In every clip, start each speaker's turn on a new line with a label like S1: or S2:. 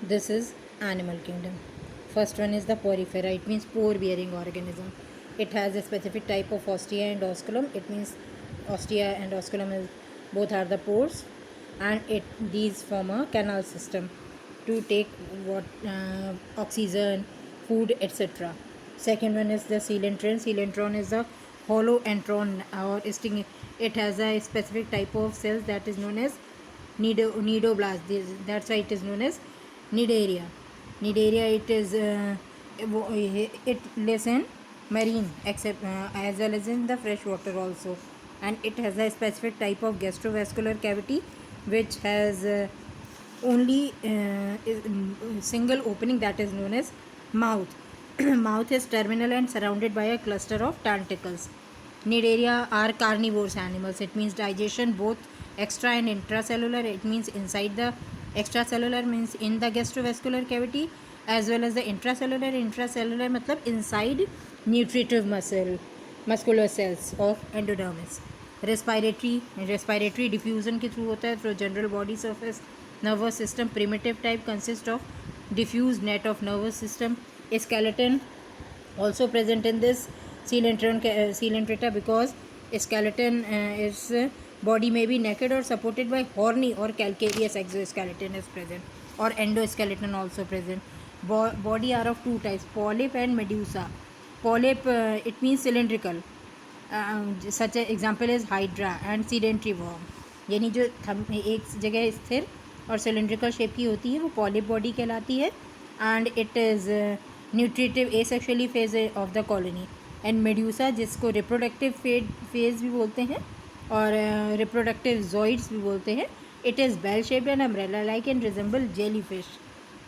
S1: This is animal kingdom. First one is the porifera. It means pore-bearing organism. It has a specific type of ostia and osculum. It means ostia and osculum is both are the pores, and these form a canal system to take what oxygen, food, etc. Second one is the coelentron. Coelentron is a hollow antron or sting. It has a specific type of cells that is known as nidoblast. That's why it is known as Nidaria. Nidaria, it lives in marine, except as well as in the fresh water also, and it has a specific type of gastrovascular cavity which has only single opening, that is known as mouth. Mouth is terminal and surrounded by a cluster of tentacles. Nidaria are carnivorous animals. It means digestion both extra and intracellular. It means inside the extracellular means in the gastrovascular cavity, as well as the intracellular. Intracellular matlab inside nutritive muscular cells of endodermis. Respiratory diffusion के through होता है through general body surface. Nervous system primitive type consists of diffuse net of nervous system. Skeleton also present in this coelenterata because skeleton is body may be naked or supported by horny or calcareous exoskeleton is present, or endoskeleton also present. Body are of two types, polyp and medusa. Polyp it means cylindrical. Such an example is hydra and sedentary worm. यानी जो एक जगह स्थिर और cylindrical shape की होती है वो पॉलिप बॉडी कहलाती है, and it is nutritive asexually phase of the colony. And medusa जिसको रिप्रोडक्टिव फेज भी बोलते हैं और रिप्रोडक्टिव जॉइड्स भी बोलते हैं. It is bell shaped and umbrella like and resemble jelly fish.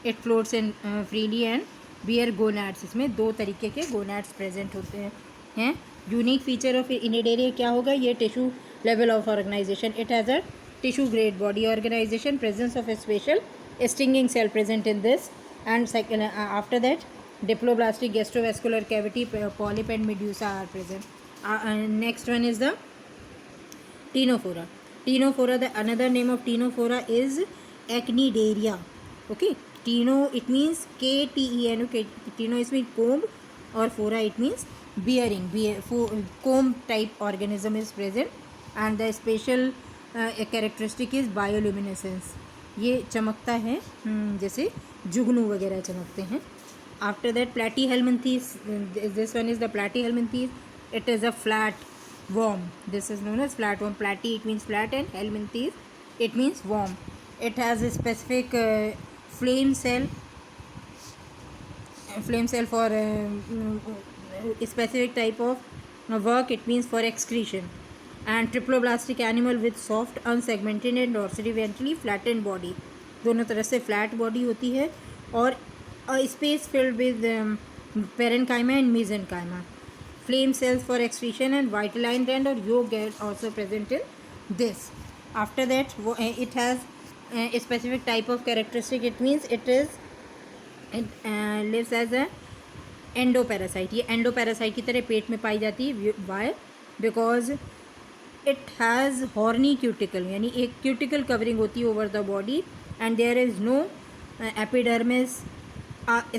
S1: It floats in freely and bear gonads. इसमें दो तरीके के गोनैड्स प्रेजेंट होते हैं. यूनिक फीचर ऑफ इनिडेरिया क्या होगा? ये tissue level of organization. It has a tissue grade body organization, presence of a special stinging cell present in this, and second after that diploblastic gastrovascular cavity, polyp and medusa are present. Next one is the ctenophora. Ctenophora, the another name of ctenophora is Echinidaria. Okay, cteno it means KTEN. Okay, cteno is mean comb, or phora it means bearing. Comb type organism is present, and the special characteristic is bioluminescence. ये चमकता है जैसे जुगनू वगैरह चमकते हैं. After that Platyhelminthes. This one is the Platyhelminthes. It is a flat worm. This is known as flat worm. Platy it means flat and helminthes it means worm. It has a specific flame cell for a specific type of work. It means for excretion. And triploblastic animal with soft unsegmented and dorsally ventrally flattened body. दोनों तरह से flat body होती है और space filled with parenchyma and mesenchyme. Flame cells for excretion and vitelline gland और योग गैट also present in this. After that it has a specific type of characteristic. It means it lives as a endoparasite. ये endoparasite की तरह पेट में पाई जाती है. Why? Because it has horny cuticle, यानी एक क्यूटिकल कवरिंग होती है over the body, and there is no epidermis.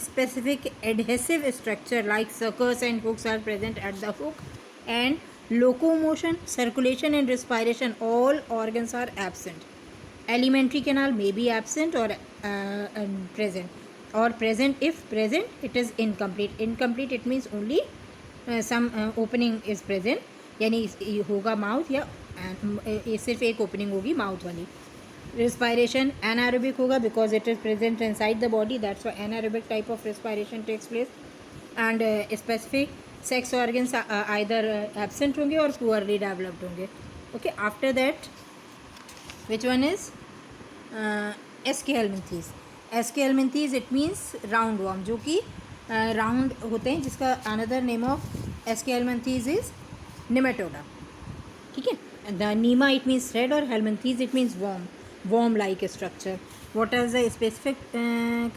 S1: Specific adhesive structure like suckers and hooks are present at the hook. And locomotion, circulation and respiration, all organs are absent. Alimentary canal may be absent or present, or present. If present, it is incomplete. Incomplete it means only some opening is present, यानी होगा mouth या सिर्फ एक opening होगी mouth वाली. Respiration anaerobic होगा because it is present inside the body. That's why anaerobic type of respiration takes place. And specific sex organs either absent होंगे और पुअरली डेवलप्ड होंगे. Okay, after that which one is Aschelminthes. Aschelminthes it means round worm, जो कि round होते हैं, जिसका another name of Aschelminthes is Nematoda. ठीक है. The nema it means thread और helminthes it means worm like structure. What is the specific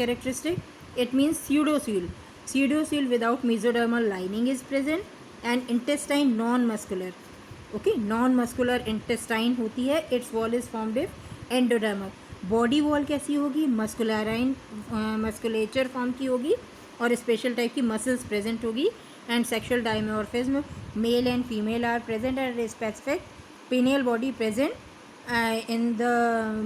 S1: characteristic? It means pseudocoel without mesodermal lining is present, and intestine non-muscular. Okay, non-muscular intestine होती है. Its wall is formed with endodermal. Body wall कैसी होगी, मस्कुलराइन musculature form की होगी और special type की muscles present होगी. And sexual dimorphism, male and female are present and specific penial body present in the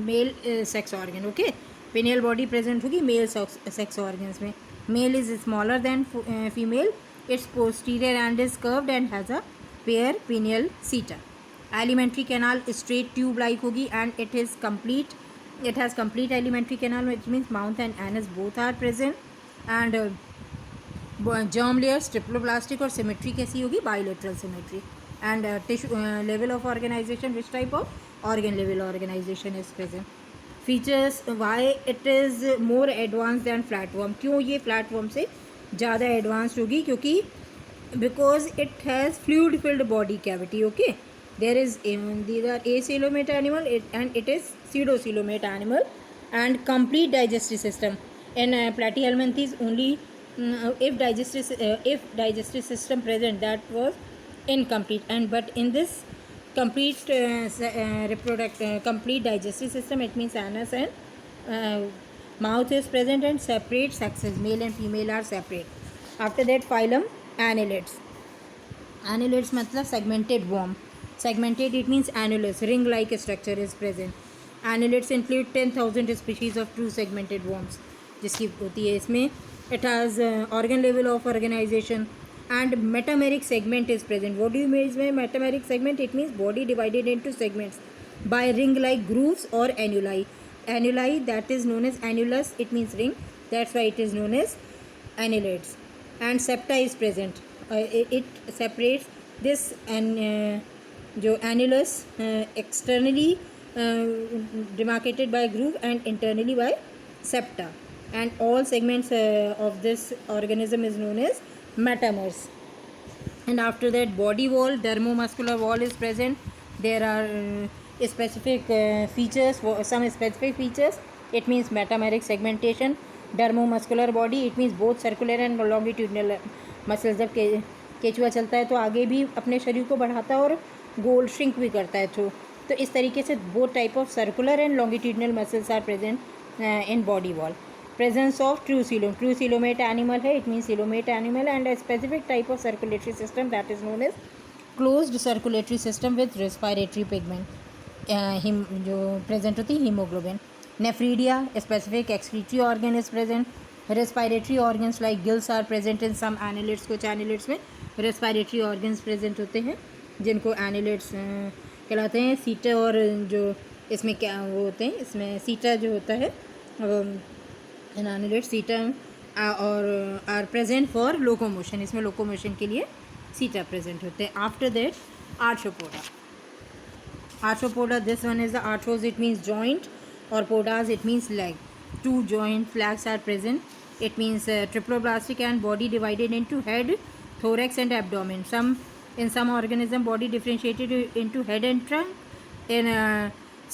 S1: male sex organ. Okay, penial body present होगी male sex organs में. Male is smaller than female. Its posterior end is curved and has a pair penial setae. Alimentary canal straight tube like होगी and it is complete. It has complete alimentary canal, which means mouth and anus both are present. And germ layers triploblastic और symmetry कैसी होगी, bilateral symmetry. And tissue level of organization, which type of organ level organization is present. Features, why it is more advanced than flatworm. क्यों ये flatworm से ज़्यादा advanced होगी, क्योंकि because it has fluid filled body cavity. Okay, there is these are acoelomate animal and it is pseudocoelomate animal and complete digestive system. In platyhelminthes only if digestive system present, that was incomplete. And but in this complete complete digestive system, it means anus and mouth is present and separate sexes, male and female are separate. After that, phylum annelids. Annelids मतलब segmented worm. Segmented, it means annulus, ring like structure is present. Annelids include 10,000 species of true segmented worms जिसकी होती है इसमें. It has organ level of organization and metameric segment is present. What do you mean by metameric segment? It means body divided into segments by ring like grooves or annuli. Annuli, that is known as annulus, it means ring, that's why it is known as annelids. And septa is present. It separates this and जो annulus externally demarcated by groove and internally by septa. And all segments of this organism is known as metamers. And after that, body wall, dermomuscular wall is present. There are specific features, some specific features. It means metameric segmentation. Dermomuscular body, it means both circular and longitudinal muscles. जब केचुआ चलता है तो आगे भी अपने शरीर को बढ़ाता है और गोल श्रिंक भी करता है. तो इस तरीके से both type of circular and longitudinal muscles are present in body wall. Presence of true coelomate animal है, it mean coelomate animal. And specific type of circulatory system that is known as closed circulatory system with respiratory pigment जो present होती है haemoglobin. Nephridia, specific excretory organ is present. Respiratory organs like gills are present in some annelids. कुछ annelids में respiratory organs present होते हैं जिनको annelids कहलाते हैं. सीटा और जो इसमें क्या वो होते हैं, इसमें सीटा जो होता है एनिलिड सीटा और आर प्रेजेंट फॉर लोकोमोशन. इसमें लोकोमोशन के लिए सीटा प्रेजेंट होते हैं. After that, arthropoda. Arthropoda, this one is the arthros, it means joint, or podas, it means leg. Two joint flags are present. It means triploblastic and body divided into head, thorax and abdomen. In some organism body differentiated into head and trunk. In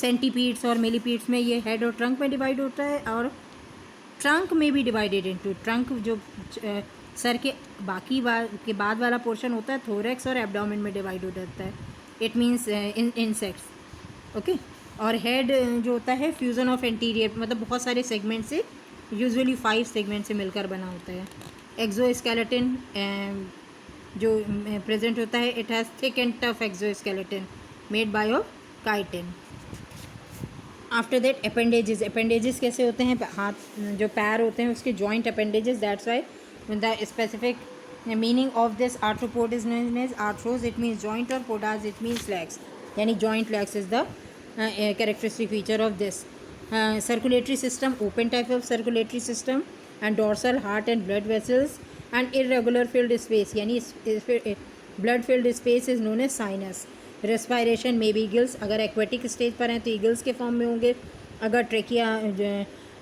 S1: centipedes और millipedes में ये head और trunk में divide होता है और trunk में भी divided into trunk जो सर के बाकी के बाद वाला पोर्शन होता है thorax और abdomen में divide हो जाता है. It means in insects. Okay, और हेड जो होता है फ्यूज़न ऑफ एंटीरियर, मतलब बहुत सारे सेगमेंट से, यूजुअली 5 सेगमेंट से मिलकर बना होता है. एक्सोस्केलेटन जो प्रेजेंट होता है, it has thick and tough exoskeleton made by of chitin. After that, appendages. Appendages कैसे होते हैं, हाथ जो पैर होते हैं उसके joint appendages. That's why the specific The meaning of this arthropod is known as arthros, it means joint, or podas, it means legs. Yani joint legs is the characteristic feature of this. Circulatory system, open type of circulatory system, and dorsal heart and blood vessels, and irregular filled space. Yani blood filled space is known as sinus. Respiration may be gills. अगर aquatic stage पर हैं तो eagles के form में होंगे. अगर trachea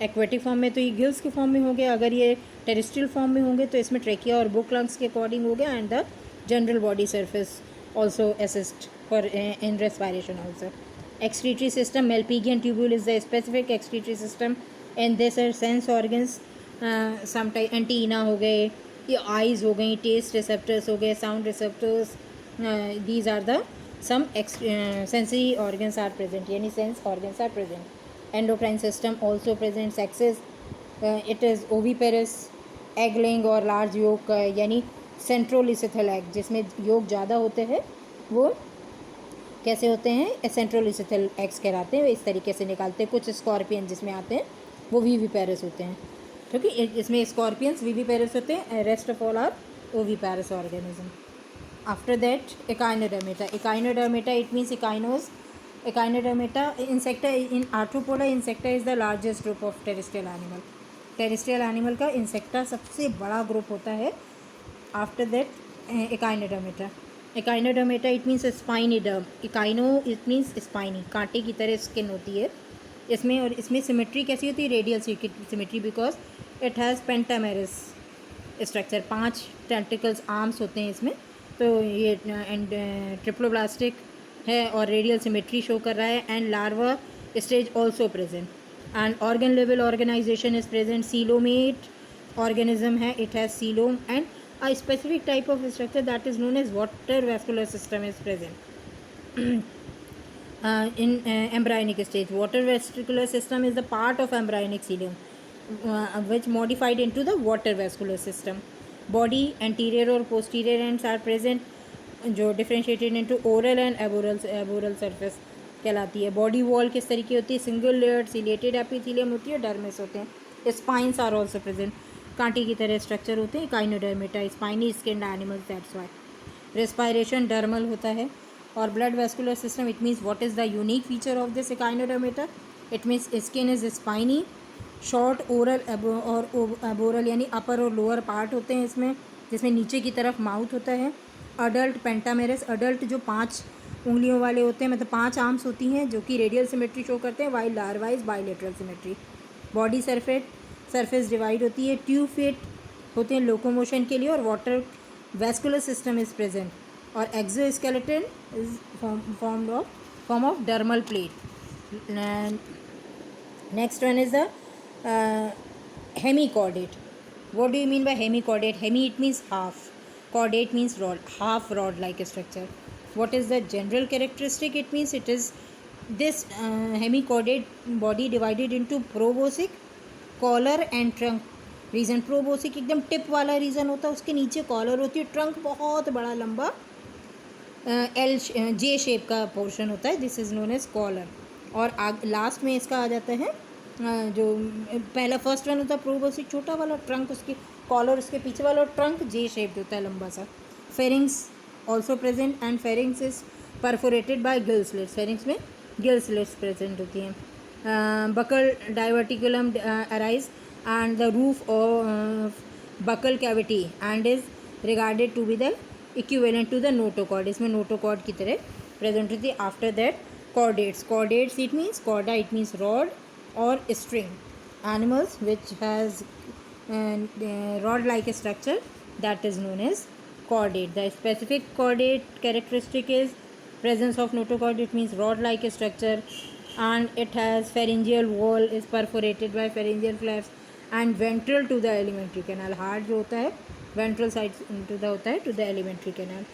S1: aquatic form में तो ये गिल्स के फॉर्म में हो गया. अगर ये टेरेस्ट्रियल फॉर्म में होंगे तो इसमें ट्रेकिया और बुक लंग्स के अकॉर्डिंग हो गया. And the general body surface also assist for in respiration also. Excretory system, Malpighian tubule is the specific excretory system. And this are sense organs, some type antenna हो गए, ये eyes हो गई, test receptors हो गए, sound receptors. These are the some sensory organs are present, यानी sense organs are present. endocrine system also present. Sexes, it is oviparous, egg laying और large yolk, यानी सेंट्रोलिसिथल एग, जिसमें योग ज़्यादा होते हैं वो कैसे होते हैं, सेंट्रोलिसिथल एग्स कहलाते हैं, इस तरीके से निकालते हैं। कुछ स्कॉर्पियन जिसमें आते हैं वो विविपेरस होते हैं, ठीक है, इसमें स्कॉर्पियंस विविपेरस होते हैं, rest of all are oviparous organism. After that, echinodermata. Echinodermata, it means echinos. Echinodermata, insecta, in arthropoda, insecta is the largest group of terrestrial animal. Terrestrial animal का insecta सबसे बड़ा group होता है. After that, echinodermata. Echinodermata, it means spiny derm. Echino, it means spiny, कांटे की तरह skin होती है इसमें, और इसमें सिमेट्री कैसी होती है, radial symmetry, because it has pentamerous structure, 5 tentacles arms होते हैं इसमें, तो ये एंड ट्रिप्लोब्लास्टिक है और रेडियल सिमेट्री शो कर रहा है, and larva stage also present, and organ level organization is present. Coelomate organism है, it has coelom and a specific type of structure that is known as water vascular system is present in embryonic stage. Water vesicular system is the part of embryonic coelom, which modified into the water vascular system. Body, anterior और posterior ends are present, जो differentiated into oral and aboral surface कहलाती है। Body wall किस तरीके होती है, single layered chelated epithelium होती है, डर्मिस होते हैं। स्पाइंस आर ऑल्सो प्रेजेंट, कांटे की तरह स्ट्रक्चर होते हैं। Echinodermata, spiny skinned animals, that's why. Respiration dermal होता है। और blood vascular system, it means what is the unique feature of this echinodermata, it means skin is spiny, short oral और aboral यानी अपर और lower part होते हैं इसमें, जिसमें नीचे की तरफ माउथ होता है। अडल्ट पेंटामेरस, अडल्ट जो 5 उंगलियों वाले होते हैं, मतलब 5 आर्म्स होती हैं जो कि रेडियल सिमेट्री शो करते हैं, while larvae bilateral symmetry. Body surface divide होती है। ट्यूब फिट होते हैं लोकोमोशन के लिए, और water vascular system is present, और exoskeleton is form of dermal plate. Next one is the hemichordate. What do you mean by hemichordate? Hemi, it means half, chordate means rod, half rod like structure. What is the general characteristic? It means it is this hemichordate body divided into proboscis, collar and trunk रीजन। Proboscis एकदम tip वाला reason होता है, उसके नीचे collar होती है, trunk बहुत बड़ा लंबा जे शेप का पोर्शन होता है, this is known as collar. और लास्ट में इसका आ जाता है जो पहला फर्स्ट वन होता है प्रोबोसिक, छोटा वाला ट्रंक, उसके कॉलर उसके पीछे वाला ट्रंक जे शेप्ड होता है लंबा सा। Pharynx also present, and pharynx is perforated by gill slits, pharynx में गिल स्लिट्स प्रेजेंट होती हैं। Buccal diverticulum arise and the roof of buccal cavity and is regarded to be the equivalent to the notochord, इसमें notochord की तरह present होती है। after that chordates, it means chorda, it means rod or string, animals which has rod like structure, that is known as chordate. The specific chordate characteristic is presence of notochord, it means rod like structure, and it has pharyngeal wall is perforated by pharyngeal flaps and ventral to the alimentary canal, heart जो होता है ventral side to the होता है to the alimentary canal.